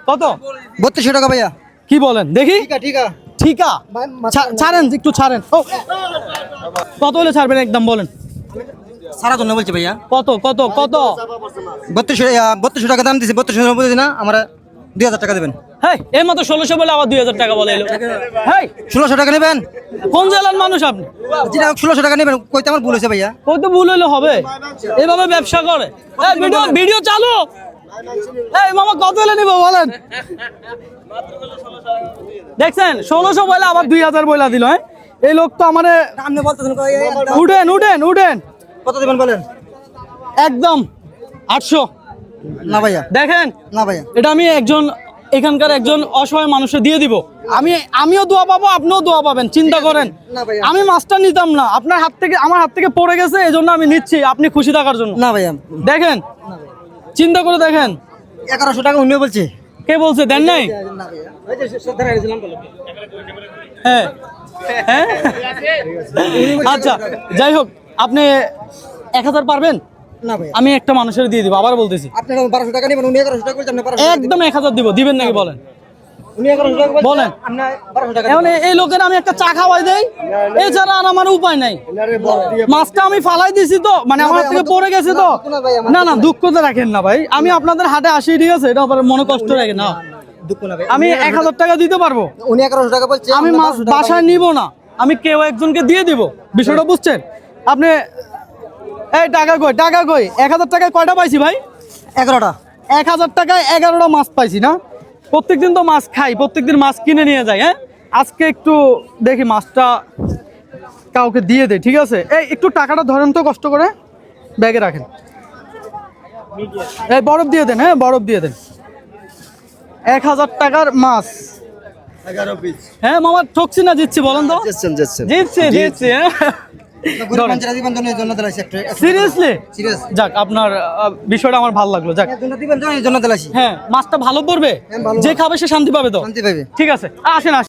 কত? 3200 টাকা ভাইয়া। কি বলেন দেখি? ঠিকা ছাড়েন, একটু ছাড়েন। কত হলে ছাড়বেন একদম বলেন। সারা জন্য বলছি ভাইয়া। কত কত কত? 3200 টাকা দাম দিছি, 3200 বলে দিনা আমরা 2000 টাকা দেবেন। হ্যাঁ, এই মতো 1600 বলে আবার 2000 টাকা বলে এলো। হ্যাঁ, 1600 টাকা নেবেন? কোন জেলার মানুষ আপনি? যেটা 1600 টাকা নেবেন, কইতে আমার ভুল হয়েছে ভাইয়া। কই তো ভুল হইলে হবে? এভাবে ব্যবসা করে? এই ভিডিও চালু। এই মামা কত হলে নিব বলেন? দেখছেন 1600 বলে আবার 2000 বইলা দিল। হ্যাঁ, এই লোক তো আমারে আপনি বলতেছেন উঠেন। কত দেবেন বলেন? একদম 800। না ভাইয়া, দেখেন না ভাইয়া। এটা আমি এখানকার একজন অসহায় মানুষে দিয়ে দিব। আমিও দোয়া পাবো, আপনিও দোয়া পাবেন, চিন্তা করেন। আমি মাছটা নিতাম না, আপনার হাত থেকে আমার হাত থেকে পড়ে গেছে, এজন্য আমি নিচ্ছি, আপনি খুশি থাকার জন্য। না ভাইয়া, দেখেন, চিন্তা করে দেখেন। 1100 টাকা উনিও বলছে। কে বলছে দেন নাই? হ্যাঁ হ্যাঁ, আচ্ছা যাই হোক, আপনি 1000 পারবেন? না ভাইয়া, আমি একটা মানুষের দিয়ে দিব, আবার বলতেছি। আপনি 1200 টাকা নেবেন, উনি 1100 টাকা বলছেন, আপনি 1200 টাকা একদম 1000 দিব, দিবেন নাকি বলেন? উনি 1100 টাকা বলছেন, বলেন। আপনি 1200 টাকা এখন এই লোকের আমি একটা চা খাওয়াই দেই, এছাড়া আর আমার উপায় নাই। মাছটা আমি ফালাই দিছি তো, মানে আমার হাত থেকে পড়ে গেছে তো। না দুঃখ তো রাখেন না ভাই, আমি আপনাদের হাটে আসি, ঠিক আছে? এটা আবার মনে কষ্ট রাখেন না। দুঃখ না ভাই, আমি 1000 টাকা দিতে পারবো। উনি 1100 টাকা বলছে, আমি মাছ বাসায় নিব না, আমি কেউ একজনকে দিয়ে দিব। বিষয়টা বুঝছেন আপনি? এই টাকা কই 1000 টাকায় কয়টা পাইছি ভাই? 11টা। 1000 টাকায় 11টা মাছ পাইছি না? প্রত্যেকদিন তো মাছ খাই, প্রত্যেকদিন মাছ কিনে নিয়ে যাই। হ্যাঁ, আজকে একটু দেখি মাছটা কাউকে দিয়ে দে, ঠিক আছে? এই একটু টাকাটা ধরেন তো, কষ্ট করে ব্যাগে রাখেন। এই বরফ দিয়ে দেন, হ্যাঁ বরফ দিয়ে দেন। 1000 টাকার মাছ। 11 পিস। হ্যাঁ মামা, ঠকছি না জিতছি বলেন তো? জিতছি হ্যাঁ। গরিব মানুষরা দিবেন জন্য, এই জন্য দিলাইছি একটা। সিরিয়াসলি? সিরিয়াস। যাক, আপনার বিষয়টা আমার ভালো লাগলো। যাক, এই জন্য দিবেন জন্য, এই জন্য দিলাইছি। হ্যাঁ, মাছটা ভালো পড়বে, হ্যাঁ, ভালো। যে খাবে সে শান্তি পাবে তো? শান্তি পাবে। ঠিক আছে, আসেন।